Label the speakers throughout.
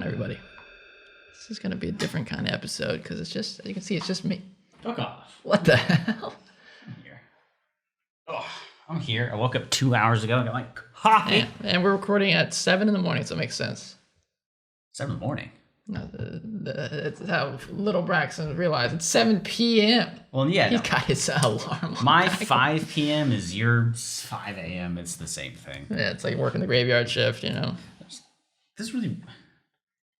Speaker 1: everybody. This is going to be a different kind of episode because it's just, you can see it's just me.
Speaker 2: Fuck off.
Speaker 1: What the hell?
Speaker 2: I'm here. Oh, I'm here. I woke up 2 hours ago and got my coffee.
Speaker 1: And we're recording at 7 in the morning, so it makes sense.
Speaker 2: 7 in the morning?
Speaker 1: No, it's how little Braxton realized it's 7 p.m.
Speaker 2: Well, yeah.
Speaker 1: He's got his alarm on.
Speaker 2: My 5 p.m. is your 5 a.m. It's the same thing.
Speaker 1: Yeah, it's like working the graveyard shift, you know.
Speaker 2: This really...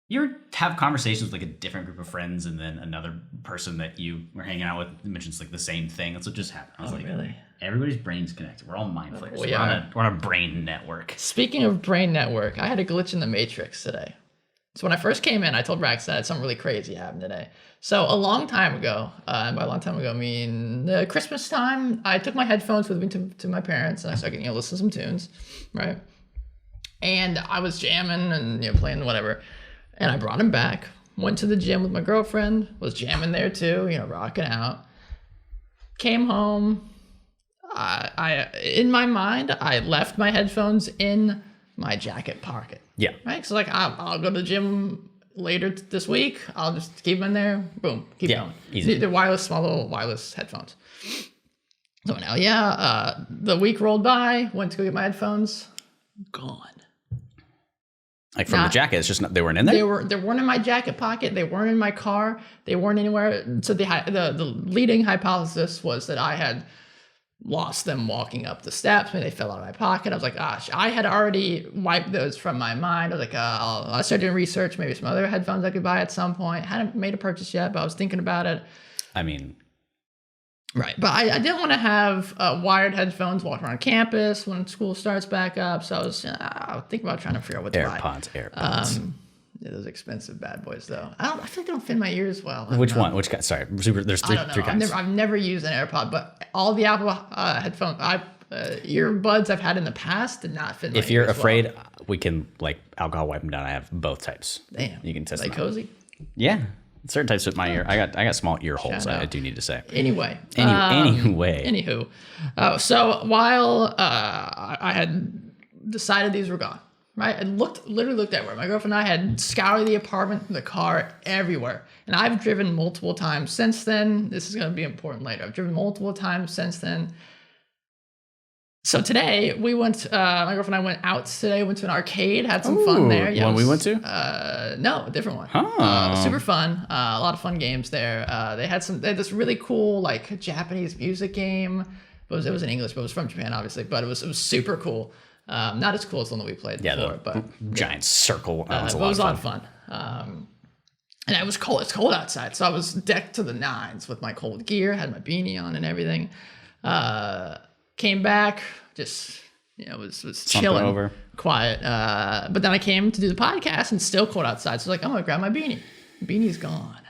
Speaker 2: You ever have conversations with like a different group of friends and then another person that you were hanging out with mentions like the same thing? That's what just happened. I was
Speaker 1: really?
Speaker 2: Everybody's brain's connected. We're all mind flayers.
Speaker 1: We
Speaker 2: We're on a brain network.
Speaker 1: Speaking of brain network, I had a glitch in the Matrix today. So when I first came in, I told Brax that something really crazy happened today. So a long time ago, and by a long time ago, I mean Christmas time, I took my headphones with me to my parents and I started getting listen to some tunes, right? And I was jamming and playing whatever. And I brought him back, went to the gym with my girlfriend, was jamming there too, rocking out. Came home. I in my mind, I left my headphones in my jacket pocket.
Speaker 2: Yeah.
Speaker 1: Right? So I'll go to the gym later this week. I'll just keep them in there. Boom. Keep going.
Speaker 2: Easy.
Speaker 1: They're wireless, small little wireless headphones. So now, the week rolled by, went to go get my headphones. Gone.
Speaker 2: Like from the jacket, it's just not, they weren't in there?
Speaker 1: They weren't in my jacket pocket. They weren't in my car. They weren't anywhere. So the leading hypothesis was that I had lost them walking up the steps. Maybe they fell out of my pocket. I was like, gosh, I had already wiped those from my mind. I was like, I started doing research, maybe some other headphones I could buy at some point. Hadn't made a purchase yet, but I was thinking about it.
Speaker 2: I mean...
Speaker 1: Right, but I didn't want to have wired headphones walking around campus when school starts back up. So I was thinking about trying to figure out what to buy.
Speaker 2: AirPods.
Speaker 1: Yeah, those expensive bad boys, though. I feel like they don't fit in my ears well.
Speaker 2: Which one? Which kind? Sorry, there's three kinds.
Speaker 1: I've never used an AirPod, but all the Apple headphone earbuds I've had in the past did not fit in my ears.
Speaker 2: If you're afraid, we can alcohol wipe them down. I have both types.
Speaker 1: Damn,
Speaker 2: you can test them out.
Speaker 1: cozy.
Speaker 2: Yeah. Certain types fit my ear. I got small ear holes. I do need to say.
Speaker 1: Anyway.
Speaker 2: Anywho.
Speaker 1: So while I had decided these were gone, right? I literally looked everywhere. My girlfriend and I had scoured the apartment, the car, everywhere. And I've driven multiple times since then. This is going to be important later. I've driven multiple times since then. So today we went, my girlfriend and I went out today, went to an arcade, had some fun there.
Speaker 2: Yeah, one we went to?
Speaker 1: No, a different one.
Speaker 2: Oh.
Speaker 1: Super fun. A lot of fun games there. They had this really cool Japanese music game. It was in English, but it was from Japan, obviously. But it was super cool. Not as cool as the one that we played before, but
Speaker 2: giant circle.
Speaker 1: It was a lot of fun. And it was cold. It's cold outside, so I was decked to the nines with my cold gear, had my beanie on and everything. Came back, just was chilling, over. Quiet. But then I came to do the podcast and still cold outside. So I was like, I'm gonna grab my beanie. The beanie's gone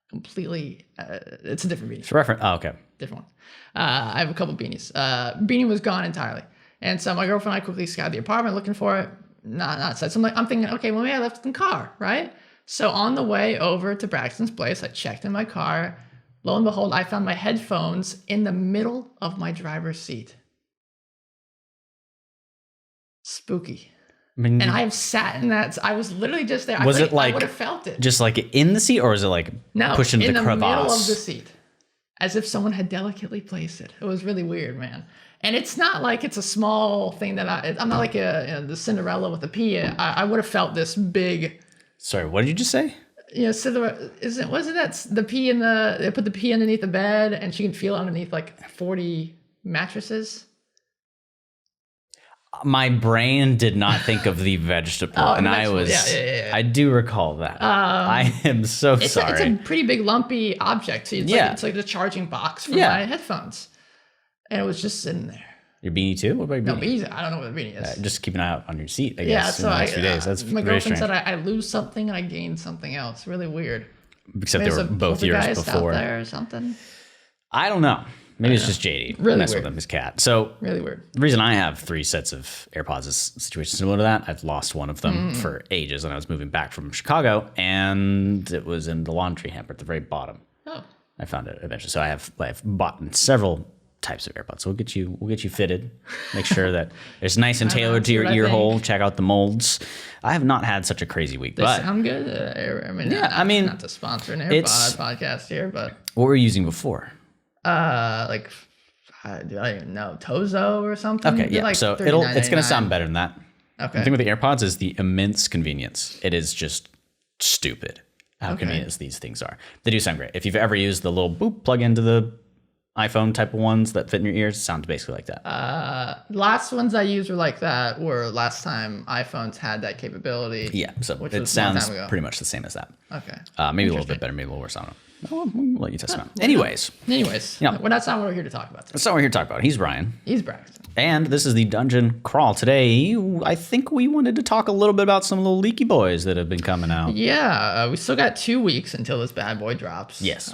Speaker 1: completely. It's a different beanie.
Speaker 2: It's reference. Oh, okay.
Speaker 1: Different one. I have a couple beanies. Beanie was gone entirely. And so my girlfriend and I quickly scoured the apartment looking for it. Not outside. So I'm thinking, okay, well, maybe I left it in the car, right? So on the way over to Braxton's place, I checked in my car. Lo and behold, I found my headphones in the middle of my driver's seat. Spooky. And I have sat in that. I was literally just there.
Speaker 2: Was it
Speaker 1: I would have felt it.
Speaker 2: Just in the seat, or was it pushed into the crevasse?
Speaker 1: In the middle of the seat, as if someone had delicately placed it. It was really weird, man. And it's not like it's a small thing that I'm not like the Cinderella with the pea. I would have felt this big.
Speaker 2: Sorry, what did you just say?
Speaker 1: Cinderella, wasn't that the pea they put the pea underneath the bed and she can feel underneath 40 mattresses?
Speaker 2: My brain did not think of the vegetable, and I was. Yeah. I do recall that. I am so sorry.
Speaker 1: It's a pretty big lumpy object. So it's like the charging box for my headphones, and it was just sitting there.
Speaker 2: Your beanie too? What about your beanie?
Speaker 1: No, beanie. I don't know what the beanie is.
Speaker 2: Just keep an eye out on your seat, I guess.
Speaker 1: Yeah, so
Speaker 2: in the next few days. That's
Speaker 1: my girlfriend said I lose something and I gain something else. Really weird.
Speaker 2: Except they were both years before.
Speaker 1: Out there or something.
Speaker 2: I don't know. Maybe it's just JD.
Speaker 1: Really
Speaker 2: mess
Speaker 1: weird.
Speaker 2: with him, his cat. So
Speaker 1: really weird.
Speaker 2: The reason I have 3 sets of AirPods is a situation similar to that. I've lost one of them for ages, and I was moving back from Chicago, and it was in the laundry hamper at the very bottom.
Speaker 1: Oh.
Speaker 2: I found it eventually. So I've bought several types of AirPods. We'll get you fitted. Make sure that it's nice and tailored to your
Speaker 1: what I
Speaker 2: ear
Speaker 1: think.
Speaker 2: hole. Check out the molds. I have not had such a crazy week,
Speaker 1: They
Speaker 2: but
Speaker 1: sound good. Not to sponsor an
Speaker 2: it's-
Speaker 1: AirPod podcast here, but
Speaker 2: what were you using before?
Speaker 1: like do I even know Tozo or something?
Speaker 2: Okay,
Speaker 1: They're
Speaker 2: yeah.
Speaker 1: like
Speaker 2: So it's going to sound
Speaker 1: $39.99.
Speaker 2: better than that.
Speaker 1: Okay.
Speaker 2: The thing with the AirPods is the immense convenience. It is just stupid how convenient these things are. They do sound great. If you've ever used the little boop plug into the iPhone type of ones that fit in your ears, it sounds basically like that.
Speaker 1: Last ones I used were like that. Were last time iPhones had that capability.
Speaker 2: Yeah, so
Speaker 1: which
Speaker 2: it
Speaker 1: was a long
Speaker 2: sounds
Speaker 1: time ago.
Speaker 2: pretty much the same as that.
Speaker 1: Okay.
Speaker 2: Maybe a little bit better, maybe a little worse. I don't know. We'll let you test them out. Anyways,
Speaker 1: yeah. Well, that's not what we're here to talk about today.
Speaker 2: that's not what we're here to talk about. He's Brian.
Speaker 1: He's Braxton.
Speaker 2: And this is the Dungeon Crawl. Today, I think we wanted to talk a little bit about some little leaky boys that have been coming out.
Speaker 1: Yeah, we still got 2 weeks until this bad boy drops.
Speaker 2: Yes.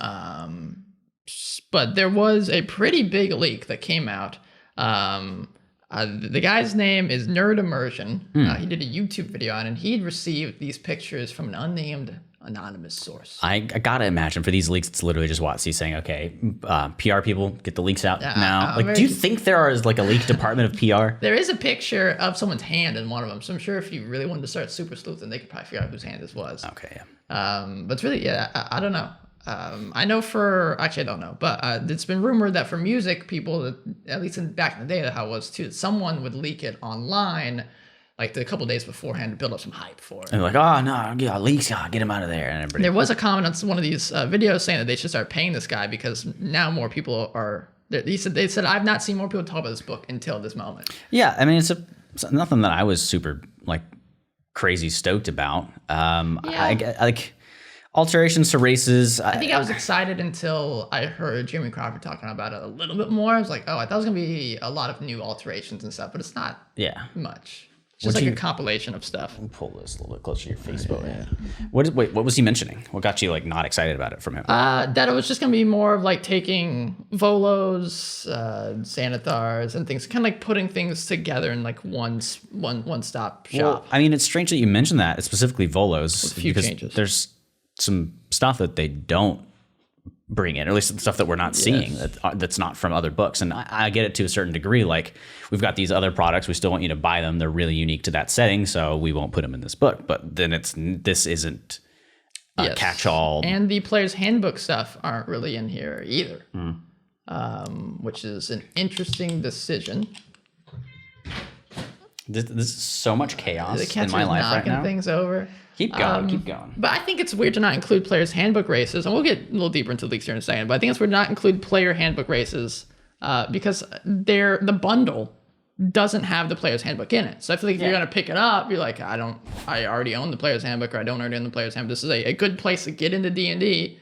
Speaker 1: But there was a pretty big leak that came out. The guy's name is Nerd Immersion. He did a YouTube video on it, and he'd received these pictures from an unnamed anonymous source.
Speaker 2: I gotta imagine for these leaks, it's literally just WotC saying, okay, PR people, get the leaks out now. Like, do you think there is like a leak department of PR?
Speaker 1: There is a picture of someone's hand in one of them, so I'm sure if you really wanted to start super sleuthing, they could probably figure out whose hand this was.
Speaker 2: Okay, yeah.
Speaker 1: But it's really, I don't know. I know actually I don't know, but it's been rumored that for music people, at least back in the day, that how it was too, someone would leak it online like a couple days beforehand to build up some hype for it.
Speaker 2: And they're like, oh, no, yeah, leaks, get him out of there. And everybody.
Speaker 1: There was a comment on one of these videos saying that they should start paying this guy because now more people are, they said, I've not seen more people talk about this book until this moment.
Speaker 2: Yeah, I mean, it's nothing that I was super, like, crazy stoked about. I like... Alterations to races.
Speaker 1: I think I was excited until I heard Jimmy Crawford talking about it a little bit more. I was like, oh, I thought it was going to be a lot of new alterations and stuff, but it's not much. It's just like a compilation of stuff.
Speaker 2: Pull this a little bit closer to your face. Yeah. What was he mentioning? What got you like not excited about it from him?
Speaker 1: That it was just going to be more of like taking Volos, Xanathars, and things, kind of like putting things together in like one stop shop.
Speaker 2: Well, I mean, it's strange that you mentioned that, specifically Volos.
Speaker 1: With a few changes.
Speaker 2: There's some stuff that they don't bring in, or at least stuff that we're not seeing that's not from other books. And I get it to a certain degree. Like, we've got these other products, we still want you to buy them. They're really unique to that setting, so we won't put them in this book. But then this isn't a catch-all.
Speaker 1: And the player's handbook stuff aren't really in here either, which is an interesting decision.
Speaker 2: This is so much chaos
Speaker 1: The cats
Speaker 2: in my
Speaker 1: are
Speaker 2: life right
Speaker 1: knocking
Speaker 2: now.
Speaker 1: things over.
Speaker 2: Keep going.
Speaker 1: But I think it's weird to not include players' handbook races, and we'll get a little deeper into the leaks here in a second. But I think it's weird to not include player handbook races because the bundle doesn't have the player's handbook in it. So I feel like if you're gonna pick it up, you're like, I already own the player's handbook, or I don't already own the player's handbook. This is a good place to get into D&D.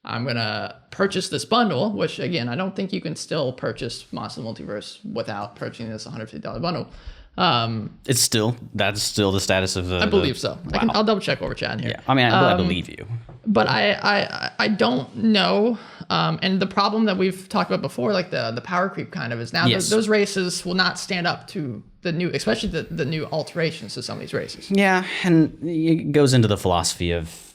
Speaker 1: I'm gonna purchase this bundle, which again, I don't think you can still purchase Monster Multiverse without purchasing this $150 bundle.
Speaker 2: That's still the status of the.
Speaker 1: I believe so.
Speaker 2: Wow.
Speaker 1: I'll double check over chat here.
Speaker 2: Yeah, I mean, I believe you.
Speaker 1: But I don't know. And the problem that we've talked about before, like the power creep kind of, is now those races will not stand up to the new, especially the new alterations to some of these races.
Speaker 2: Yeah, and it goes into the philosophy of,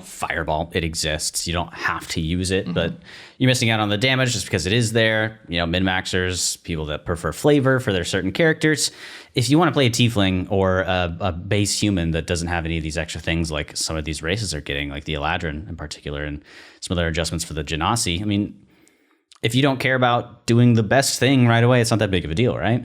Speaker 2: Fireball. It exists. You don't have to use it, but you're missing out on the damage just because it is there. Min-maxers, people that prefer flavor for their certain characters. If you want to play a tiefling or a base human that doesn't have any of these extra things like some of these races are getting, like the Eladrin in particular, and some of their adjustments for the Genasi, I mean, if you don't care about doing the best thing right away, it's not that big of a deal, right?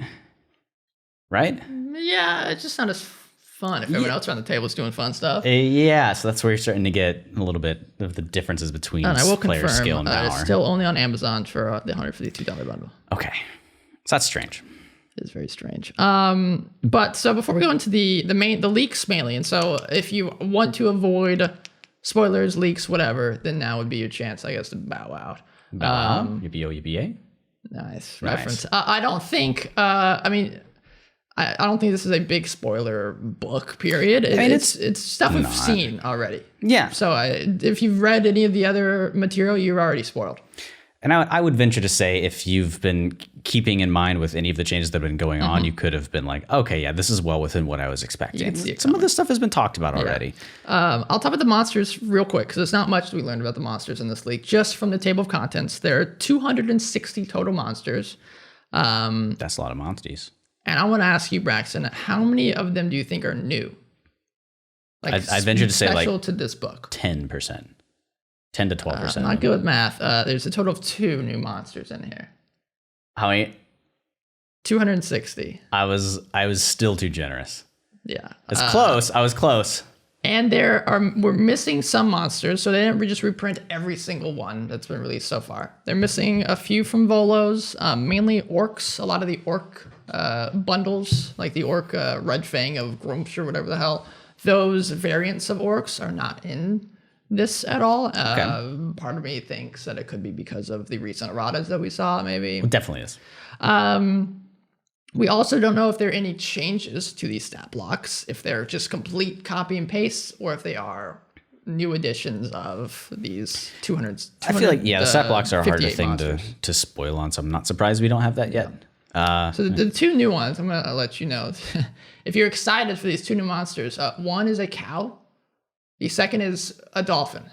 Speaker 2: Right?
Speaker 1: Yeah, it's just not as fun if everyone else around the table is doing fun stuff.
Speaker 2: Yeah, so that's where you're starting to get a little bit of the differences between player skill and power.
Speaker 1: It's still only on Amazon for the $152 bundle.
Speaker 2: Okay, so that's strange.
Speaker 1: It is very strange. But so before we go into the leaks mainly, and so if you want to avoid spoilers, leaks, whatever, then now would be your chance, I guess, to bow out.
Speaker 2: Bow out? Yippee-oh-yippee-yay?
Speaker 1: Nice reference. I don't think. I don't think this is a big spoiler book. Period. It's stuff we've seen already.
Speaker 2: Yeah.
Speaker 1: So if you've read any of the other material, you're already spoiled.
Speaker 2: And I would venture to say, if you've been keeping in mind with any of the changes that have been going on, you could have been like, okay, yeah, this is well within what I was expecting. Some of this stuff has been talked about already.
Speaker 1: I'll talk about the monsters real quick, because there's not much we learned about the monsters in this leak. Just from the table of contents, there are 260 total monsters.
Speaker 2: That's a lot of monsters.
Speaker 1: And I want to ask you, Braxton, how many of them do you think are new? Like,
Speaker 2: I'd venture to say like
Speaker 1: special to this book.
Speaker 2: 10%. 10 to 12%.
Speaker 1: I'm not good with math. There's a total of 2 new monsters in here.
Speaker 2: How many?
Speaker 1: 260.
Speaker 2: I was still too generous.
Speaker 1: Yeah.
Speaker 2: It's close. I was close.
Speaker 1: And we're missing some monsters, so they didn't just reprint every single one that's been released so far. They're missing a few from Volos, mainly orcs. A lot of the orc bundles, like the orc Red Fang of Grumsh or whatever the hell, those variants of orcs are not in this at all. Part of me thinks that it could be because of the recent erratas that we saw, maybe.
Speaker 2: It definitely is.
Speaker 1: We also don't know if there are any changes to these stat blocks, if they're just complete copy and paste, or if they are new additions of these 200.
Speaker 2: I feel like, the stat blocks are a harder thing to spoil on, so I'm not surprised we don't have that yet.
Speaker 1: So the 2 new ones, I'm going to let you know. If you're excited for these 2 new monsters, one is a cow. The second is a dolphin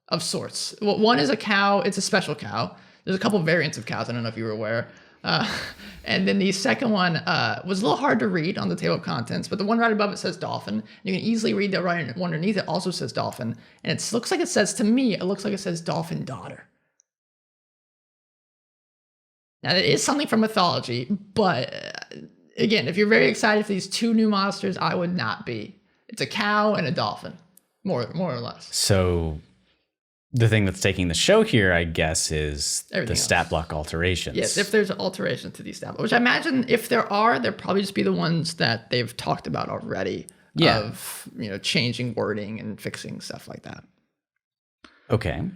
Speaker 1: of sorts. Well, one is a cow. It's a special cow. There's a couple variants of cows. I don't know if you were aware. And then the second one was a little hard to read on the table of contents, but the one right above it says dolphin. You can easily read the right one underneath it also says dolphin. And it looks like it says, to me, it looks like it says dolphin daughter. Now, it is something from mythology, but again, if you're very excited for these 2 new monsters, I would not be. It's a cow and a dolphin. More or less.
Speaker 2: So the thing that's taking the show here, I guess, is the stat block alterations.
Speaker 1: Yes, if there's alterations to these stat blocks, which I imagine if there are, they'll probably just be the ones that they've talked about already.
Speaker 2: Yeah.
Speaker 1: Of, changing wording and fixing stuff like that.
Speaker 2: Okay.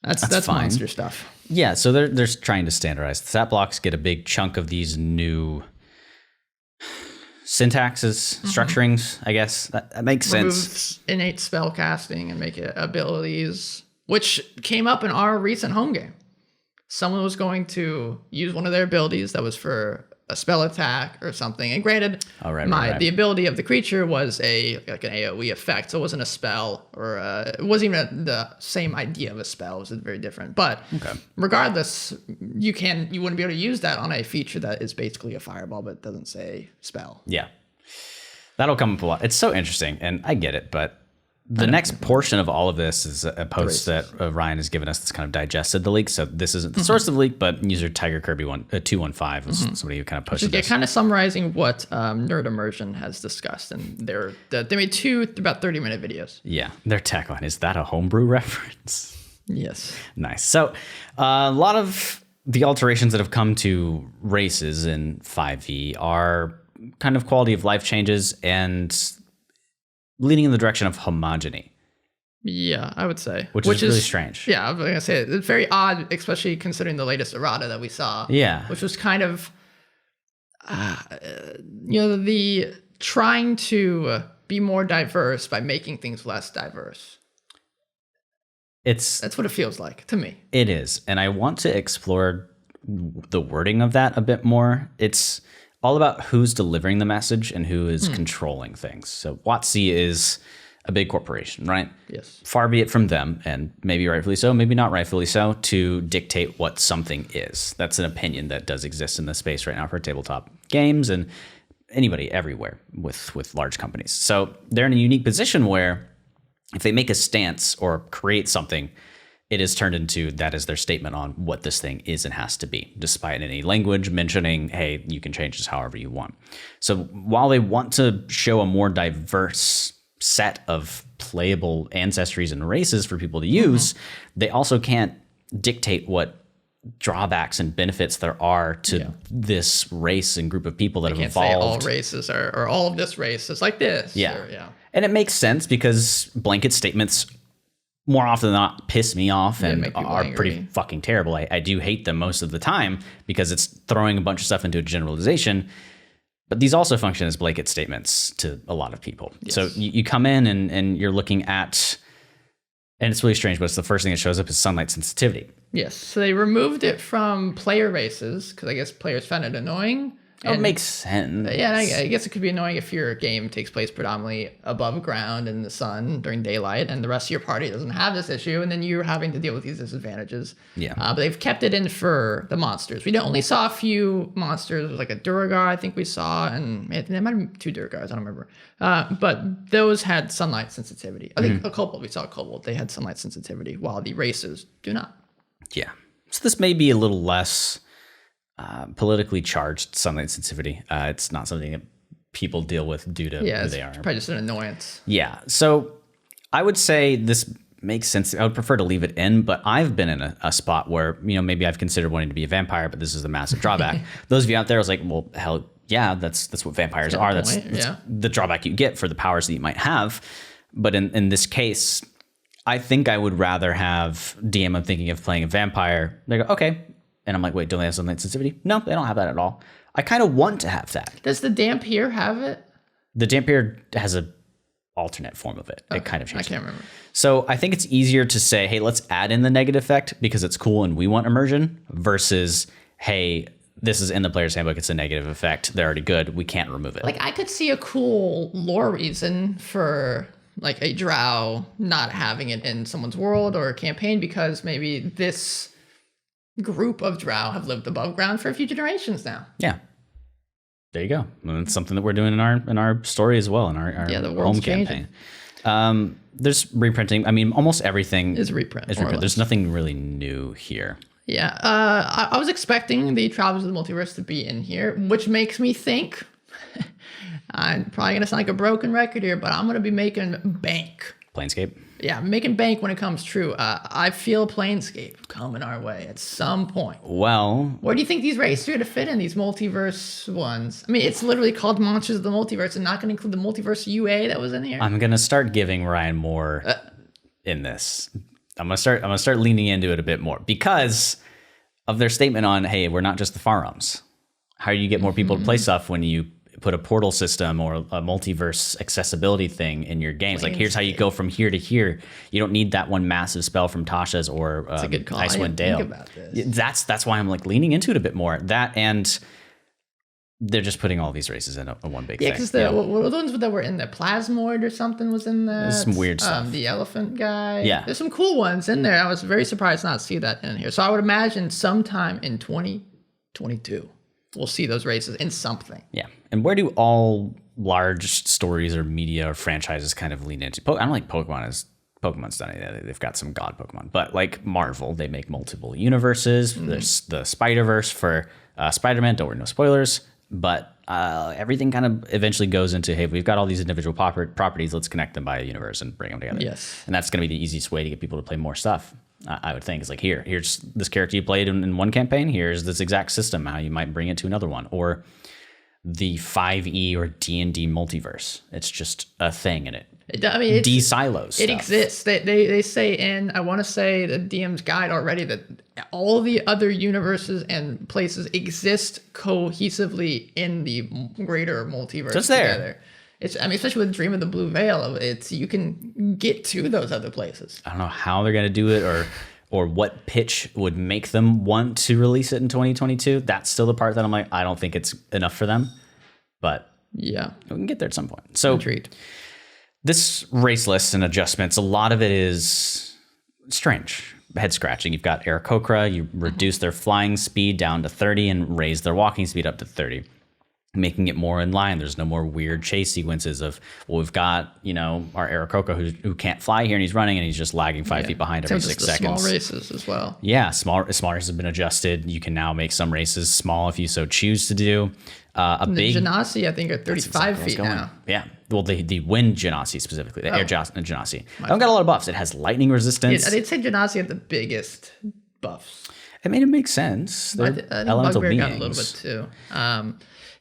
Speaker 1: That's
Speaker 2: fine.
Speaker 1: monster stuff.
Speaker 2: Yeah, so they're trying to standardize. The stat blocks get a big chunk of these new syntaxes, structurings, I guess. That makes sense.
Speaker 1: Removes innate spell casting and make it abilities, which came up in our recent home game. Someone was going to use one of their abilities that was for a spell attack or something. And granted, the ability of the creature was like an AoE effect, so it wasn't a spell, or it wasn't even the same idea of a spell. It was very different. But regardless, you wouldn't be able to use that on a feature that is basically a fireball, but doesn't say spell.
Speaker 2: Yeah, that'll come up a lot. It's so interesting, and I get it, but the next portion of all of this is a post that Ryan has given us that's kind of digested the leak. So this isn't the source of the leak, but user Tiger Kirby 215 was somebody who kind of posted this.
Speaker 1: Kind of summarizing what Nerd Immersion has discussed, and they made 2 about 30-minute videos.
Speaker 2: Yeah, their tagline is that a homebrew reference?
Speaker 1: Yes.
Speaker 2: Nice. So a lot of the alterations that have come to races in 5e are kind of quality of life changes and leading in the direction of homogeny.
Speaker 1: Yeah, I would say.
Speaker 2: Which is really strange.
Speaker 1: Yeah, I was going to say, it's very odd, especially considering the latest errata that we saw.
Speaker 2: Yeah.
Speaker 1: Which was kind of, the trying to be more diverse by making things less diverse. That's what it feels like to me.
Speaker 2: It is. And I want to explore the wording of that a bit more. It's all about who's delivering the message and who is controlling things. So WotC is a big corporation, right?
Speaker 1: Yes.
Speaker 2: Far be it from them, and maybe rightfully so, maybe not rightfully so, to dictate what something is. That's an opinion that does exist in the space right now for tabletop games and anybody everywhere with large companies. So they're in a unique position where if they make a stance or create something, it is turned into that is their statement on what this thing is and has to be, despite any language mentioning, hey, you can change this however you want. So while they want to show a more diverse set of playable ancestries and races for people to use, they also can't dictate what drawbacks and benefits there are to this race and group of people that have evolved.
Speaker 1: Say all races or all of this race is like this.
Speaker 2: Yeah. And it makes sense because blanket statements more often than not piss me off and are pretty fucking terrible. I do hate them most of the time because it's throwing a bunch of stuff into a generalization. But these also function as blanket statements to a lot of people. Yes. So you come in and you're looking at And it's really strange, but it's the first thing that shows up is sunlight sensitivity.
Speaker 1: Yes. So they removed it from player races because I guess players found it annoying.
Speaker 2: It makes sense.
Speaker 1: Yeah, I guess it could be annoying if your game takes place predominantly above ground in the sun during daylight, and the rest of your party doesn't have this issue, and then you're having to deal with these disadvantages.
Speaker 2: Yeah.
Speaker 1: But they've kept it in for the monsters. We only saw a few monsters, like a Duragar, I think we saw, and there might have been 2 Duragars, I don't remember. But those had sunlight sensitivity. I think a Kobold, we saw a Kobold, they had sunlight sensitivity, while the races do not.
Speaker 2: Yeah. So this may be a little less politically charged sunlight sensitivity. It's not something that people deal with due to who they are.
Speaker 1: It's probably just an annoyance.
Speaker 2: Yeah. So I would say this makes sense. I would prefer to leave it in, but I've been in a spot where, maybe I've considered wanting to be a vampire, but this is the massive drawback. Those of you out there, I was like, well, hell yeah, that's what vampires are. That's the drawback you get for the powers that you might have. But in this case, I think I would rather have DM. I'm thinking of playing a vampire. They go, okay. And I'm like, wait, don't they have sunlight sensitivity? No, they don't have that at all. I kind of want to have that.
Speaker 1: Does the Dampier have it?
Speaker 2: The Dampier has a alternate form of it. Okay. It kind of changes.
Speaker 1: I can't remember.
Speaker 2: So I think it's easier to say, hey, let's add in the negative effect because it's cool and we want immersion versus, hey, this is in the player's handbook. It's a negative effect. They're already good. We can't remove it.
Speaker 1: Like I could see a cool lore reason for like a drow not having it in someone's world or a campaign because maybe this group of drow have lived above ground for a few generations now.
Speaker 2: Yeah. There you go. And it's something that we're doing in our story as well, in our
Speaker 1: the world's
Speaker 2: home campaign. There's reprinting. I mean, almost everything
Speaker 1: is reprint.
Speaker 2: There's nothing really new here.
Speaker 1: Yeah. I was expecting the Travelers of the Multiverse to be in here, which makes me think I'm probably going to sound like a broken record here, but I'm going to be making bank.
Speaker 2: Planescape?
Speaker 1: Yeah, making bank when it comes true. I feel Planescape coming our way at some point.
Speaker 2: Well,
Speaker 1: where do you think these races are going to fit in, these multiverse ones? I mean, it's literally called Monsters of the Multiverse and not going to include the multiverse UA that was in here.
Speaker 2: I'm going to start giving Ryan more in this. I'm going to start leaning into it a bit more because of their statement on, hey, we're not just the Faroms. How do you get more people to play stuff when you put a portal system or a multiverse accessibility thing in your games? Like, here's how you go from here to here. You don't need that one massive spell from Tasha's or Icewind Dale. That's why I'm like leaning into it a bit more. That, and they're just putting all these races in a one big thing.
Speaker 1: Yeah, because the ones that were in the Plasmoid or something was in there.
Speaker 2: There's some weird stuff.
Speaker 1: The elephant guy.
Speaker 2: Yeah.
Speaker 1: There's some cool ones in there. I was very surprised not to see that in here. So I would imagine sometime in 2022. We'll see those races in something.
Speaker 2: Yeah. And where do all large stories or media or franchises kind of lean into? I don't like Pokemon's done it. They've got some god Pokemon. But like Marvel, they make multiple universes. There's the Spider-Verse for Spider-Man. Don't worry, no spoilers. But everything kind of eventually goes into, hey, we've got all these individual properties. Let's connect them by a universe and bring them together.
Speaker 1: Yes.
Speaker 2: And that's going to be the easiest way to get people to play more stuff. I would think. It's like, here's this character you played in one campaign. Here's this exact system, how you might bring it to another one. Or the 5e or D&D multiverse. It's just a thing in it. De-silos
Speaker 1: It exists. They say in, I want to say the DM's guide already, that all the other universes and places exist cohesively in the greater multiverse.
Speaker 2: So it's there.
Speaker 1: Together. Especially with Dream of the Blue Veil, you can get to those other places.
Speaker 2: I don't know how they're going to do it or what pitch would make them want to release it in 2022. That's still the part that I'm like, I don't think it's enough for them. But
Speaker 1: yeah,
Speaker 2: we can get there at some point. So
Speaker 1: intrigued.
Speaker 2: This race list and adjustments, a lot of it is strange. Head scratching. You've got Aarakocra, you reduce their flying speed down to 30 and raise their walking speed up to 30. Making it more in line. There's no more weird chase sequences of, well, we've got, our Aarakocra who can't fly here and he's running and he's just lagging 5 feet behind every 6 seconds.
Speaker 1: Small races as well.
Speaker 2: Yeah, small races have been adjusted. You can now make some races small if you so choose to do.
Speaker 1: The Genasi, I think, are 35 feet now.
Speaker 2: Yeah. Well, the wind Genasi specifically, the air Genasi. I don't got a lot of buffs. It has lightning resistance.
Speaker 1: Yeah, they'd say Genasi had the biggest buffs.
Speaker 2: It made sense.
Speaker 1: I think Bugbear got a little bit too.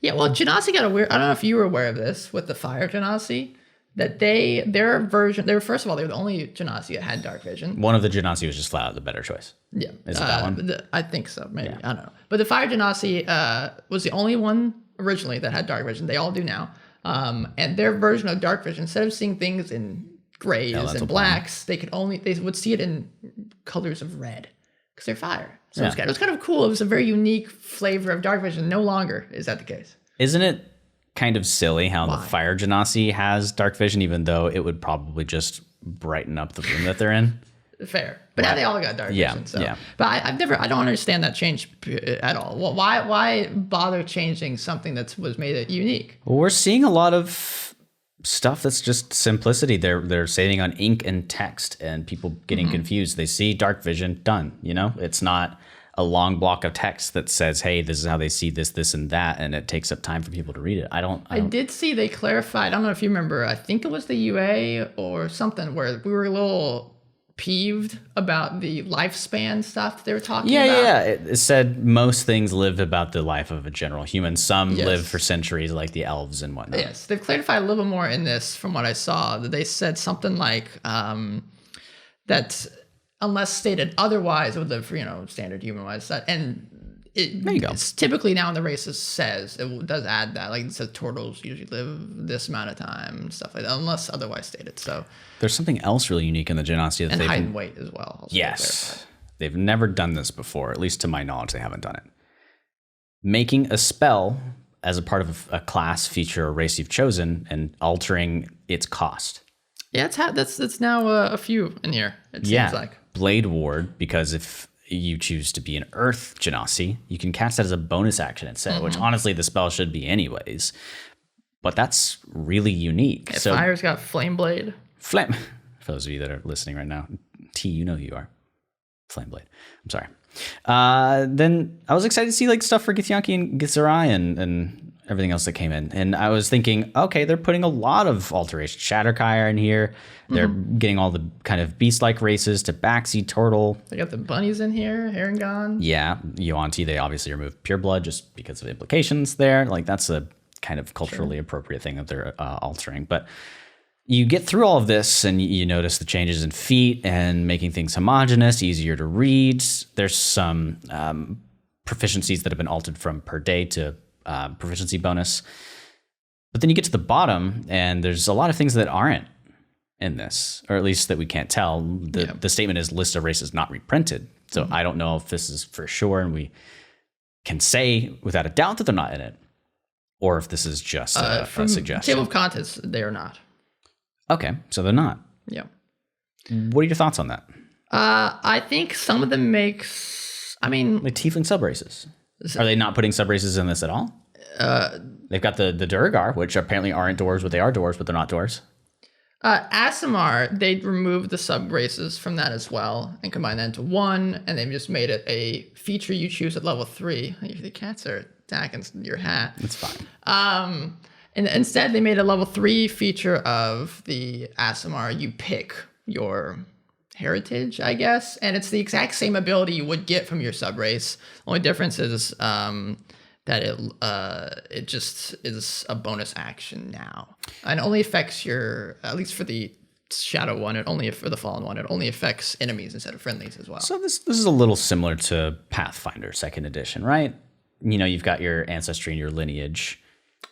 Speaker 1: Yeah, well, Genasi got a weird. I don't know if you were aware of this with the Fire Genasi, that their version. First of all, they were the only Genasi that had dark vision.
Speaker 2: One of the Genasi was just flat out the better choice.
Speaker 1: Yeah,
Speaker 2: is it that one?
Speaker 1: I think so. Maybe I don't know. But the Fire Genasi was the only one originally that had dark vision. They all do now. And their version of dark vision, instead of seeing things in grays
Speaker 2: Elemental
Speaker 1: and blacks. They would see it in colors of red because they're fire. So
Speaker 2: Yeah.
Speaker 1: it was kind of cool. It was a very unique flavor of dark vision. No longer is that the case.
Speaker 2: Isn't it kind of silly how
Speaker 1: Why?
Speaker 2: the fire genasi has dark vision, even though it would probably just brighten up the room that they're in?
Speaker 1: Fair, but now they all got dark
Speaker 2: Yeah,
Speaker 1: vision. So,
Speaker 2: yeah.
Speaker 1: but I don't understand that change at all. Well, why bother changing something that was made it unique?
Speaker 2: Well, we're seeing a lot of stuff that's just simplicity. They're saving on ink and text, and people getting confused. They see dark vision, done. You know, it's not a long block of text that says, "Hey, this is how they see this, this, and that," and it takes up time for people to read it.
Speaker 1: I did see they clarified. I don't know if you remember. I think it was the UA or something where we were a little peeved about the lifespan stuff that they were talking about.
Speaker 2: Yeah. It said most things live about the life of a general human. Some
Speaker 1: Yes.
Speaker 2: live for centuries, like the elves and whatnot.
Speaker 1: Yes, they've clarified a little bit more in this from what I saw. That they said something like that unless stated otherwise, it would live for standard human wise. And
Speaker 2: There you go.
Speaker 1: it's typically now in the races says it does add that, like it says turtles usually live this amount of time and stuff like that, unless otherwise stated. So
Speaker 2: There's something else really unique in the Genasi that
Speaker 1: and
Speaker 2: they've
Speaker 1: height and weight as well. Also
Speaker 2: Yes. They've never done this before, at least to my knowledge, they haven't done it. Making a spell as a part of a class, feature, or race you've chosen and altering its cost.
Speaker 1: Yeah, that's now a few in here. It seems like
Speaker 2: Blade Ward, because if you choose to be an Earth Genasi, you can cast that as a bonus action instead, which honestly the spell should be anyways. But that's really unique. So
Speaker 1: Fire's got Flame Blade.
Speaker 2: Flame. For those of you that are listening right now, T, you know who you are. Flame Blade. I'm sorry. Then I was excited to see like stuff for Githyanki and Githzerai and everything else that came in. And I was thinking, okay, they're putting a lot of alterations. Shatterkire in here. They're getting all the kind of beast-like races to Baxi, Turtle.
Speaker 1: They got the bunnies in here, Harengon.
Speaker 2: Yeah, Yuan-Ti, they obviously removed Pureblood just because of implications there. Like that's a kind of culturally appropriate thing that they're altering. But you get through all of this and you notice the changes in feat and making things homogenous, easier to read. There's some proficiencies that have been altered from per day to proficiency bonus. But then you get to the bottom and there's a lot of things that aren't in this, or at least that we can't tell. The statement is list of races not reprinted. So I don't know if this is for sure and we can say without a doubt that they're not in it, or if this is just a suggestion.
Speaker 1: Table of contents, they are not.
Speaker 2: Okay, so they're not.
Speaker 1: Yeah.
Speaker 2: What are your thoughts on that?
Speaker 1: I think some of them like
Speaker 2: Like tiefling subraces. Are they not putting subraces in this at all? They've got the Durgar, which apparently aren't dwarves, but they are dwarves, but they're not dwarves.
Speaker 1: Asimar, they removed the sub races from that as well and combined that into one, and they've just made it a feature you choose at level 3. The cats are attacking your hat.
Speaker 2: It's fine.
Speaker 1: And instead, they made a level 3 feature of the Asimar. You pick your heritage, I guess, and it's the exact same ability you would get from your sub race. Only difference is that it just is a bonus action now, and only affects at least for the Shadow one, for the Fallen one, it only affects enemies instead of friendlies as well.
Speaker 2: So this is a little similar to Pathfinder 2nd edition, right? You've got your ancestry and your lineage.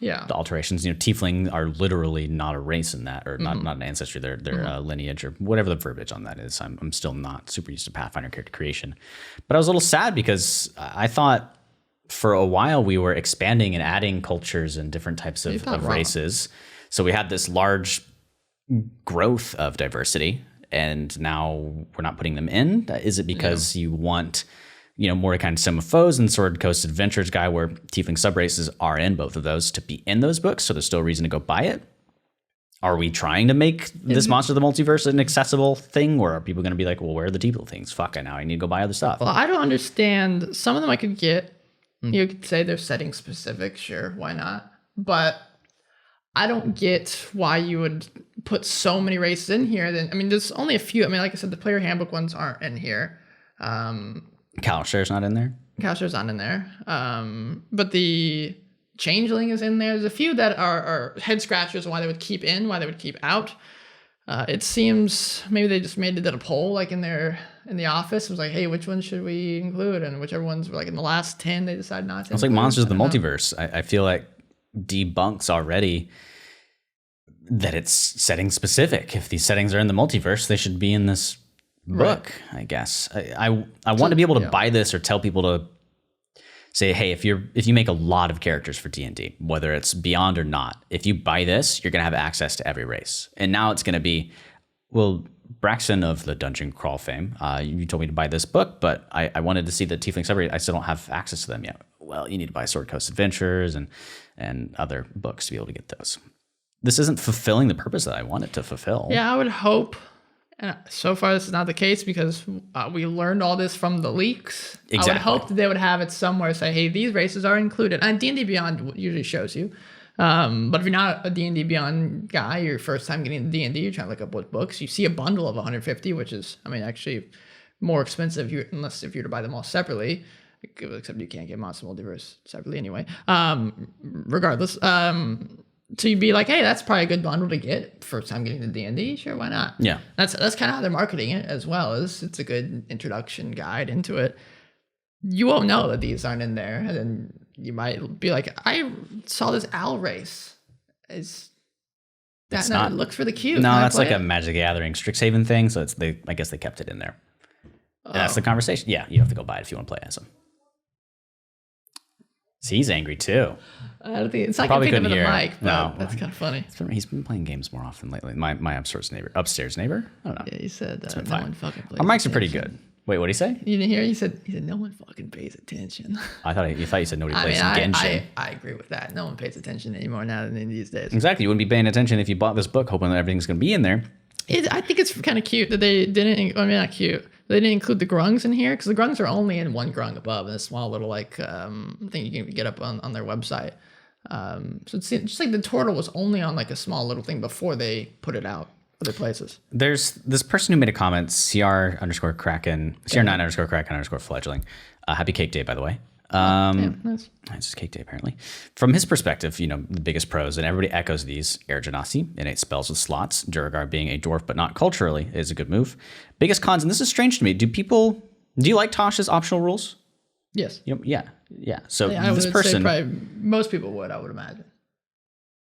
Speaker 1: Yeah.
Speaker 2: The alterations, tiefling are literally not a race in that, or not an ancestry. They're lineage, or whatever the verbiage on that is. I'm still not super used to Pathfinder character creation, but I was a little sad because I thought for a while we were expanding and adding cultures and different types of races. So we had this large growth of diversity, and now we're not putting them in. Is it because you want Mordecai and Sim of Foes and Sword Coast Adventures guy, where tiefling subraces are in both of those, to be in those books, so there's still a reason to go buy it? Are we trying to make this Monster of the Multiverse an accessible thing, or are people going to be like, well, where are the tiefling things? Fuck, now I need to go buy other stuff.
Speaker 1: Well, I don't understand. Some of them I could get. You could say they're setting specific, sure, why not? But I don't get why you would put so many races in here. There's only a few. Like I said, the player handbook ones aren't in here.
Speaker 2: Kalshar's not in there?
Speaker 1: Kalshar's not in there. But the Changeling is in there. There's a few that are head scratchers why they would keep in, why they would keep out. It seems maybe they just made it a poll like in the office. It was like, hey, which ones should we include? And whichever ones were like in the last 10, they decided not to.
Speaker 2: It's like Monsters of the Multiverse. I feel like debunks already that it's setting specific. If these settings are in the multiverse, they should be in this book, I guess. I want to be able to buy this or tell people to say, hey, if you make a lot of characters for D&D, whether it's Beyond or not, if you buy this, you're going to have access to every race. And now it's going to be, well, Braxton of the Dungeon Crawl fame, you told me to buy this book, but I wanted to see the Tiefling Subreddit. I still don't have access to them yet. Well, you need to buy Sword Coast Adventures and other books to be able to get those. This isn't fulfilling the purpose that I want it to fulfill.
Speaker 1: Yeah, I would hope. So far, this is not the case because we learned all this from the leaks.
Speaker 2: Exactly.
Speaker 1: I would hope that they would have it somewhere say, hey, these races are included. And D&D Beyond usually shows you. But if you're not a D&D Beyond guy, your first time getting into D&D, you're trying to look up what books. You see a bundle of 150, which is, actually more expensive unless if you're to buy them all separately. Except you can't get Monster Multiverse separately anyway. Regardless. So you'd be like, hey, that's probably a good bundle to get. First time getting to D&D, sure, why not?
Speaker 2: Yeah.
Speaker 1: That's kind of how they're marketing it as well. It's a good introduction guide into it. You won't know that these aren't in there. And then you might be like, I saw this owl race. It looks really cute.
Speaker 2: No, that's like a Magic the Gathering Strixhaven thing. So I guess they kept it in there. And that's the conversation. Yeah, you have to go buy it if you want to play as him. See, he's angry too.
Speaker 1: I don't think it's like
Speaker 2: Probably
Speaker 1: picking up
Speaker 2: couldn't
Speaker 1: the
Speaker 2: hear.
Speaker 1: mic, but that's kind of funny.
Speaker 2: He's been playing games more often lately. My upstairs neighbor. I don't know.
Speaker 1: Yeah, he said no one fucking plays.
Speaker 2: Our mics are pretty good. Wait, what did he say?
Speaker 1: You didn't hear? He said no one fucking pays attention.
Speaker 2: I thought you said nobody plays Genshin.
Speaker 1: I agree with that. No one pays attention anymore now than in these days.
Speaker 2: Exactly. You wouldn't be paying attention if you bought this book hoping that everything's going to be in there.
Speaker 1: I think it's kind of cute that they didn't. Not cute. They didn't include the grungs in here because the grungs are only in one grung above and a small little thing you can get up on their website. So it's just like the turtle was only on like a small little thing before they put it out other places.
Speaker 2: There's this person who made a comment, CR_Kraken_Kraken_fledgling. Happy Cake Day, by the way.
Speaker 1: Nice.
Speaker 2: It's just Cake Day, apparently. From his perspective, the biggest pros, and everybody echoes these: Air Genasi, innate spells with slots. Duragar being a dwarf, but not culturally, is a good move. Biggest cons, and this is strange to me. Do you like Tosh's optional rules?
Speaker 1: Yes.
Speaker 2: Yeah. So
Speaker 1: I
Speaker 2: this
Speaker 1: would
Speaker 2: person,
Speaker 1: say probably most people would, I would imagine.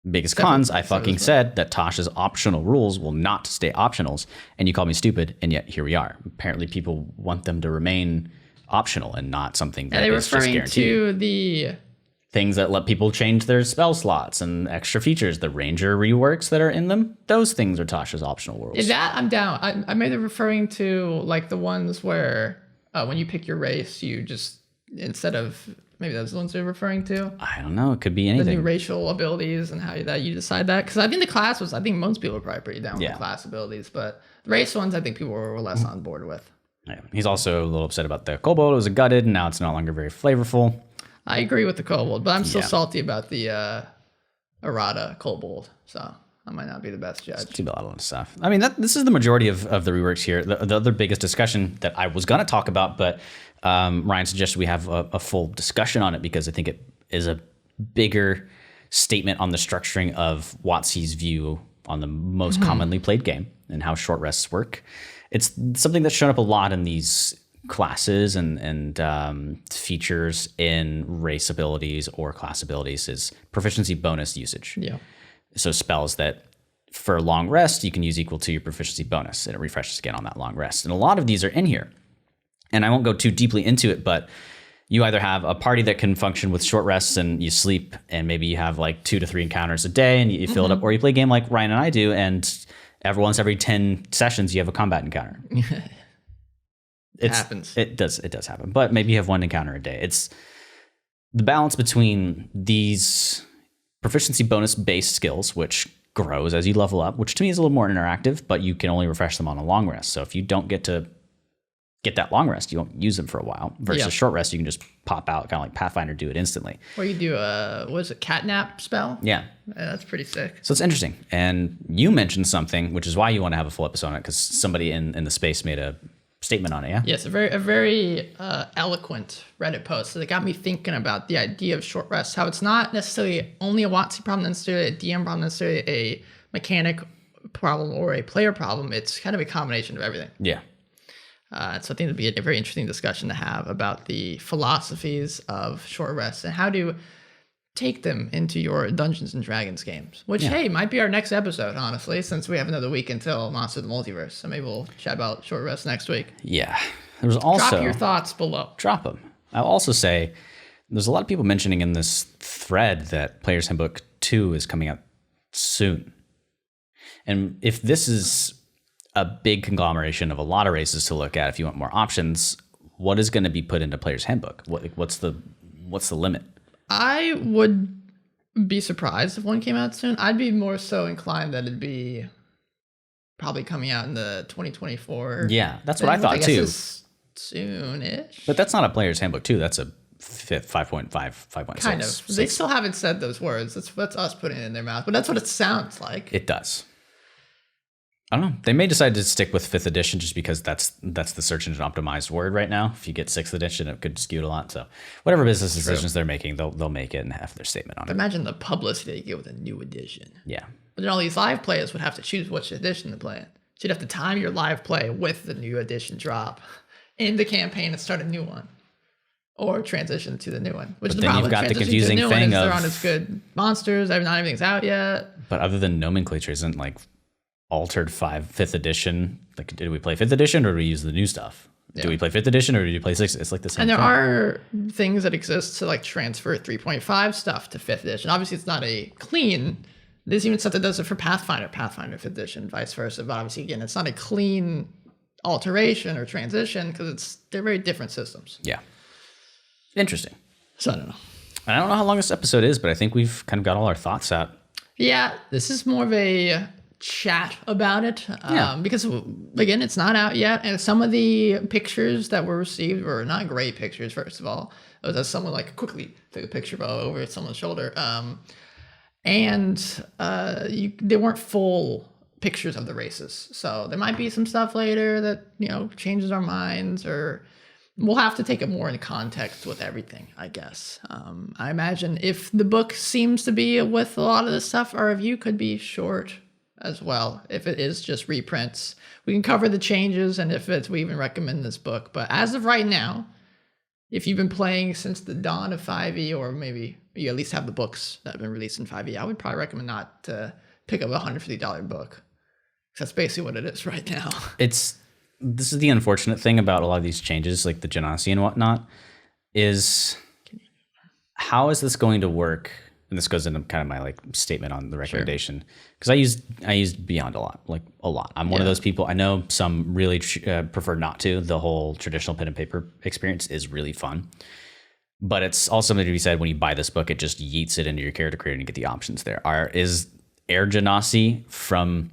Speaker 2: Biggest cons, I fucking said that Tosh's optional rules will not stay optionals, and you call me stupid, and yet here we are. Apparently, people want them to remain optional and not something that is just guaranteed.
Speaker 1: To the
Speaker 2: things that let people change their spell slots and extra features, the ranger reworks that are in them, those things are Tasha's optional rules.
Speaker 1: Is that I'm down. I may be referring to like the ones where when you pick your race, you just instead of maybe those the ones they're referring to.
Speaker 2: I don't know. It could be anything.
Speaker 1: The new racial abilities and how that you decide that. Because I think the class was. I think most people are probably pretty down with the class abilities, but the race ones I think people were less on board with.
Speaker 2: Yeah. He's also a little upset about the kobold. It was gutted, and now it's no longer very flavorful.
Speaker 1: I agree with the kobold, but I'm still salty about the errata kobold. So I might not be the best judge.
Speaker 2: It's a lot of stuff. I mean, this is the majority of the reworks here. The other biggest discussion that I was going to talk about, but Ryan suggested we have a full discussion on it because I think it is a bigger statement on the structuring of WotC's view on the most commonly played game and how short rests work. It's something that's shown up a lot in these classes and features in race abilities or class abilities is proficiency bonus usage.
Speaker 1: Yeah.
Speaker 2: So spells that for long rest, you can use equal to your proficiency bonus, and it refreshes again on that long rest. And a lot of these are in here. And I won't go too deeply into it, but you either have a party that can function with short rests and you sleep, and maybe you have like 2 to 3 encounters a day and you fill it up, or you play a game like Ryan and I do, and every 10 sessions you have a combat encounter.
Speaker 1: It happens.
Speaker 2: It does happen, but maybe you have 1 encounter a day. It's the balance between these proficiency bonus based skills, which grows as you level up, which to me is a little more interactive, but you can only refresh them on a long rest. So if you don't get to get that long rest, you won't use them for a while. Versus short rest, you can just pop out, kind of like Pathfinder, do it instantly.
Speaker 1: Or you do catnap spell?
Speaker 2: Yeah.
Speaker 1: That's pretty sick.
Speaker 2: So it's interesting. And you mentioned something, which is why you want to have a full episode on it, because somebody in the space made a statement on it, yeah?
Speaker 1: Yes, a very eloquent Reddit post. So it got me thinking about the idea of short rest, how it's not necessarily only a WotC problem, necessarily a DM problem, necessarily a mechanic problem or a player problem. It's kind of a combination of everything.
Speaker 2: Yeah.
Speaker 1: So I think it'd be a very interesting discussion to have about the philosophies of short rest and how do take them into your Dungeons and Dragons games, which, hey, might be our next episode, honestly, since we have another week until Monster of the Multiverse. So maybe we'll chat about Short Rest next week.
Speaker 2: Yeah. There's also...
Speaker 1: Drop your thoughts below.
Speaker 2: Drop them. I'll also say there's a lot of people mentioning in this thread that Player's Handbook 2 is coming out soon. And if this is a big conglomeration of a lot of races to look at, if you want more options, what is going to be put into Player's Handbook? What's the limit?
Speaker 1: I would be surprised if one came out soon. I'd be more so inclined that it'd be probably coming out in the 2024.
Speaker 2: Yeah, that's what I thought too.
Speaker 1: Soon-ish.
Speaker 2: But that's not a Player's Handbook 2. That's a 5.5, 5.6.
Speaker 1: Kind of. They still haven't said those words. That's us putting it in their mouth. But that's what it sounds like.
Speaker 2: It does. I don't know. They may decide to stick with 5th edition just because that's the search engine optimized word right now. If you get 6th edition, it could skew it a lot. So whatever business decisions they're making, they'll make it and have their statement on it.
Speaker 1: Imagine the publicity they get with a new edition.
Speaker 2: Yeah.
Speaker 1: But then all these live players would have to choose which edition to play in. So you'd have to time your live play with the new edition drop in the campaign and start a new one. Or transition to the new one. Which
Speaker 2: but
Speaker 1: is the
Speaker 2: then
Speaker 1: problem.
Speaker 2: You've got the
Speaker 1: Transitioning
Speaker 2: confusing
Speaker 1: to the new
Speaker 2: thing
Speaker 1: one is
Speaker 2: of...
Speaker 1: there aren't as good monsters. Not everything's out yet.
Speaker 2: But other than nomenclature, isn't like altered 5th edition? Like, did we play 5th edition or do we use the new stuff? Yeah. Do we play 5th edition or do we play 6th? It's like the same
Speaker 1: And there
Speaker 2: thing.
Speaker 1: are things that exist to like transfer 3.5 stuff to 5th edition. Obviously, it's not a clean. There's even stuff that does it for Pathfinder 5th edition, vice versa. But obviously, again, it's not a clean alteration or transition because they're very different systems.
Speaker 2: Yeah. Interesting.
Speaker 1: So I don't know.
Speaker 2: I don't know how long this episode is, but I think we've kind of got all our thoughts out.
Speaker 1: Yeah, this is more of a chat about it because, again, it's not out yet. And some of the pictures that were received were not great pictures, first of all. It was as someone like quickly took a picture over someone's shoulder. They weren't full pictures of the races. So there might be some stuff later that, changes our minds, or we'll have to take it more in context with everything, I guess. I imagine if the book seems to be with a lot of the stuff, our review could be short as well. If it is just reprints, we can cover the changes and we even recommend this book. But as of right now, if you've been playing since the dawn of 5e, or maybe you at least have the books that have been released in 5e, I would probably recommend not to pick up a $150 book. That's basically what it is right now. This
Speaker 2: is the unfortunate thing about a lot of these changes, like the Genasi and whatnot, is how is this going to work? And this goes into kind of my statement on the recommendation, because I used Beyond a lot. I'm one of those people. I know some really prefer not to. The whole traditional pen and paper experience is really fun, but it's also something to be said when you buy this book, it just yeets it into your character creator and you get the options there. Is Air Genasi from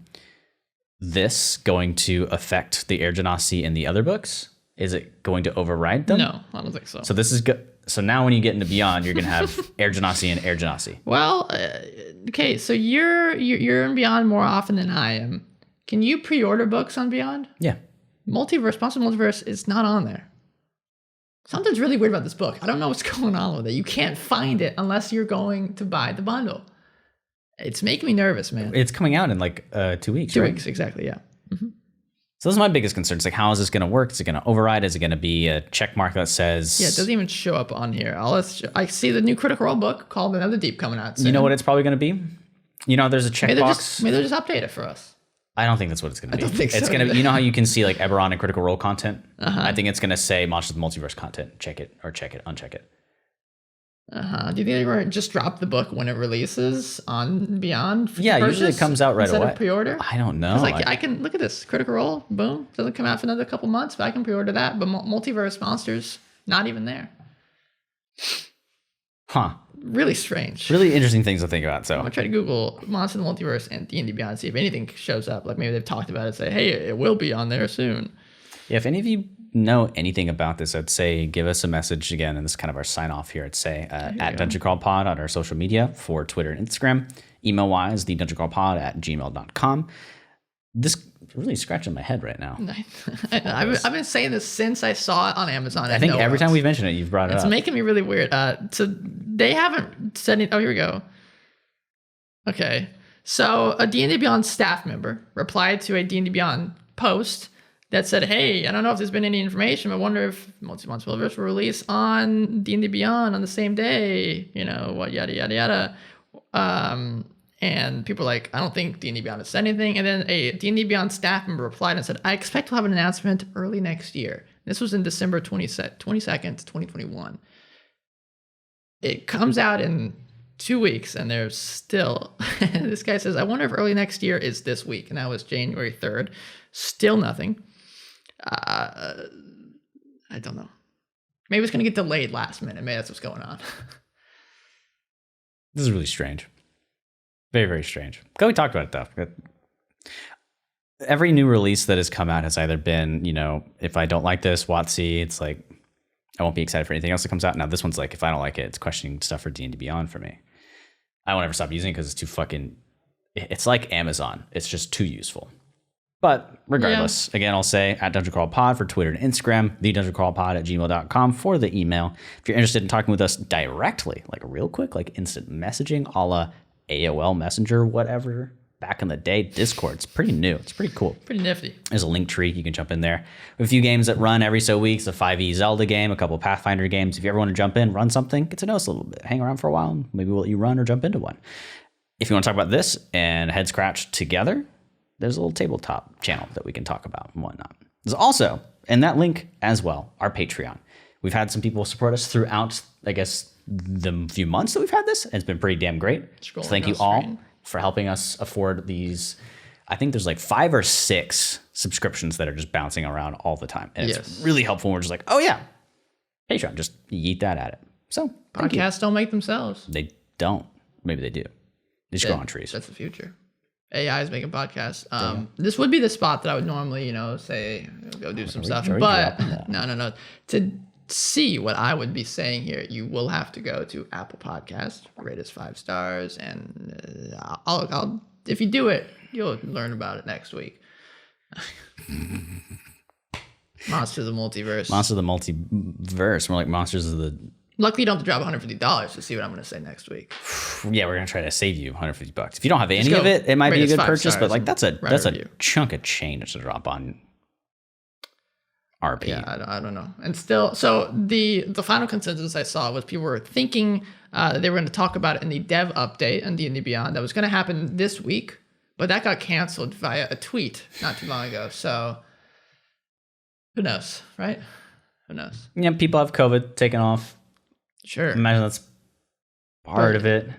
Speaker 2: this going to affect the Air Genasi in the other books? Is it going to override them?
Speaker 1: No, I don't think so.
Speaker 2: So this is good. So now when you get into Beyond, you're going to have Air Genasi and Air Genasi.
Speaker 1: Well, okay, so you're in Beyond more often than I am. Can you pre-order books on Beyond?
Speaker 2: Yeah.
Speaker 1: Multiverse is not on there. Something's really weird about this book. I don't know what's going on with it. You can't find it unless you're going to buy the bundle. It's making me nervous, man.
Speaker 2: It's coming out in 2 weeks,
Speaker 1: 2
Speaker 2: right?
Speaker 1: weeks, exactly, yeah. Mm-hmm.
Speaker 2: So those are my biggest concerns. How is this going to work? Is it going to override? Is it going to be a check mark that says...
Speaker 1: Yeah, it doesn't even show up on here. I see the new Critical Role book called Another Deep coming out soon.
Speaker 2: You know what it's probably going to be? There's a checkbox.
Speaker 1: Maybe they'll just update it for us.
Speaker 2: I don't think that's what it's going to be.
Speaker 1: I don't think so.
Speaker 2: It's going to be, how you can see Eberron and Critical Role content? I think it's going to say Monsters of the Multiverse content. Check it, uncheck it.
Speaker 1: Do you think they were just drop the book when it releases on Beyond?
Speaker 2: Yeah, usually it comes out right away.
Speaker 1: Instead of pre-order?
Speaker 2: I don't know.
Speaker 1: I can look at this. Critical Role, boom. Doesn't come out for another couple months, but I can pre-order that. But Multiverse Monsters, not even there.
Speaker 2: Huh.
Speaker 1: Really strange.
Speaker 2: Really interesting things to think about. So
Speaker 1: I'm gonna try to Google Monsters of the Multiverse and D&D Beyond, see if anything shows up. Maybe they've talked about it. Say, hey, it will be on there soon.
Speaker 2: Yeah, if any of you know anything about this, I'd say give us a message again, and this is kind of our sign off here. I'd say at Dungeon Crawl Pod on our social media for Twitter and Instagram. Email wise, the dungeoncrawlpod@gmail.com. This is really scratching my head right now.
Speaker 1: I've been saying this since I saw it on Amazon.
Speaker 2: I think every time we've mentioned it, you've brought it up.
Speaker 1: It's making me really weird. So they haven't said it. Oh, here we go. Okay. So a D&D Beyond staff member replied to a D&D Beyond post that said, hey, I don't know if there's been any information, but I wonder if Multiverse will release on D&D Beyond on the same day, what, yada, yada, yada. And people were like, I don't think D&D Beyond has said anything. And then a D&D Beyond staff member replied and said, I expect to have an announcement early next year. This was in December 22nd, 2021. It comes out in 2 weeks, and there's still, this guy says, I wonder if early next year is this week. And that was January 3rd. Still nothing. I don't know. Maybe it's going to get delayed last minute. Maybe that's what's going on.
Speaker 2: This is really strange. Very, very strange. We talked about it, though. Every new release that has come out has either been, if I don't like this, WotC, it's like, I won't be excited for anything else that comes out. Now, this one's like, if I don't like it, it's questioning stuff for D&D Beyond for me. I won't ever stop using it because it's too fucking, it's like Amazon. It's just too useful. But regardless, Again, I'll say at Dungeon Crawl Pod for Twitter and Instagram, thedungeoncrawlpod@gmail.com for the email. If you're interested in talking with us directly, like real quick, like instant messaging, a la AOL Messenger, whatever, back in the day, Discord's pretty new. It's pretty cool.
Speaker 1: Pretty nifty.
Speaker 2: There's a link tree. You can jump in there. We have a few games that run every so weeks, a 5e Zelda game, a couple of Pathfinder games. If you ever want to jump in, run something, get to know us a little bit, hang around for a while, and maybe we'll let you run or jump into one. If you want to talk about this and head scratch together, there's a little tabletop channel that we can talk about and whatnot. There's also, in that link as well, our Patreon. We've had some people support us throughout, I guess, the few months that we've had this, and it's been pretty damn great. So thank you all for helping us afford these. I think there's like 5 or 6 subscriptions that are just bouncing around all the time. And it's really helpful. We're just like, oh yeah, Patreon, just yeet that at it. So
Speaker 1: podcasts don't make themselves.
Speaker 2: They don't. Maybe they do. They just grow on trees.
Speaker 1: That's the future. AI is making podcasts. This would be the spot that I would normally, say, go do some stuff. But no. To see what I would be saying here, you will have to go to Apple Podcasts, rate us 5 stars, and I'll if you do it, you'll learn about it next week. Monsters of the Multiverse.
Speaker 2: Monsters of the Multiverse. More like Monsters of the...
Speaker 1: Luckily, you don't have to drop $150 to see what I'm going to say next week.
Speaker 2: Yeah, we're going to try to save you $150. If you don't have any of it, it might be a good purchase, but like that's a chunk of change to drop on RP.
Speaker 1: Yeah, I don't know. And still, so the final consensus I saw was people were thinking they were going to talk about it in the dev update on D&D Beyond that was going to happen this week, but that got canceled via a tweet not too long ago. So who knows, right? Who knows?
Speaker 2: Yeah, people have COVID taken off.
Speaker 1: Sure.
Speaker 2: Imagine that's part of it.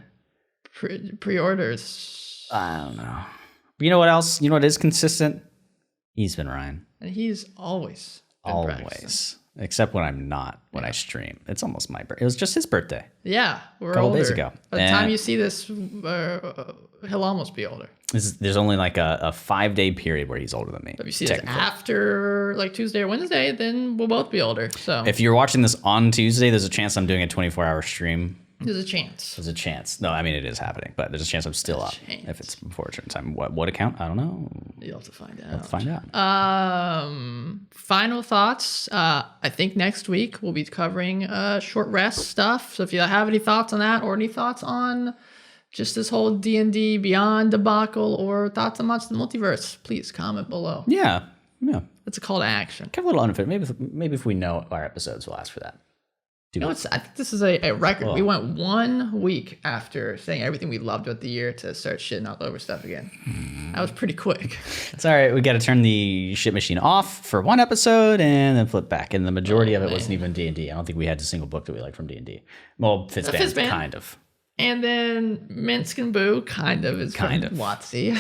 Speaker 1: Pre-orders.
Speaker 2: I don't know. You know what else? You know what is consistent? He's been Ryan.
Speaker 1: And he's always been practicing.
Speaker 2: Except when I'm not, when I stream. It's almost my birthday. It was just his birthday.
Speaker 1: Yeah, we're
Speaker 2: a couple
Speaker 1: older.
Speaker 2: Days ago.
Speaker 1: By the time you see this, he'll almost be older.
Speaker 2: There's only like a 5-day period where he's older than me.
Speaker 1: But if you see this after like Tuesday or Wednesday, then we'll both be older. So
Speaker 2: if you're watching this on Tuesday, there's a chance I'm doing a 24-hour stream.
Speaker 1: There's a chance.
Speaker 2: There's a chance. No, I mean, it is happening, but there's a chance I'm still up if it's before a certain time. What account? I don't know.
Speaker 1: You'll have to find out.
Speaker 2: We'll have to find out.
Speaker 1: Final thoughts. I think next week we'll be covering short rest stuff. So if you have any thoughts on that or any thoughts on just this whole D&D Beyond debacle or thoughts on Monsters of the Multiverse, please comment below.
Speaker 2: Yeah.
Speaker 1: It's a call to action.
Speaker 2: Kind of a little unfair. Maybe if we know our episodes, we'll ask for that.
Speaker 1: I think this is a record. We went 1 week after saying everything we loved about the year to start shitting all over stuff again. That was pretty quick.
Speaker 2: It's all right. We got to turn the shit machine off for 1 episode and then flip back. And the majority of it wasn't even D&D. I don't think we had a single book that we liked from D&D. Well, Fitzband, kind of.
Speaker 1: And then Minsk and Boo, kind of, is kind of WotC.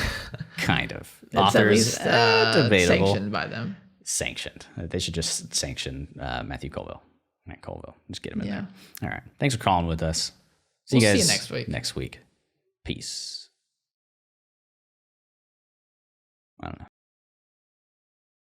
Speaker 2: Kind of.
Speaker 1: It's
Speaker 2: Authors,
Speaker 1: at least
Speaker 2: debatable.
Speaker 1: sanctioned by them.
Speaker 2: Sanctioned. They should just sanction Matthew Colville. Matt Colville. Just get him in there. All right. Thanks for calling with us. See you guys next week. Peace. I don't know.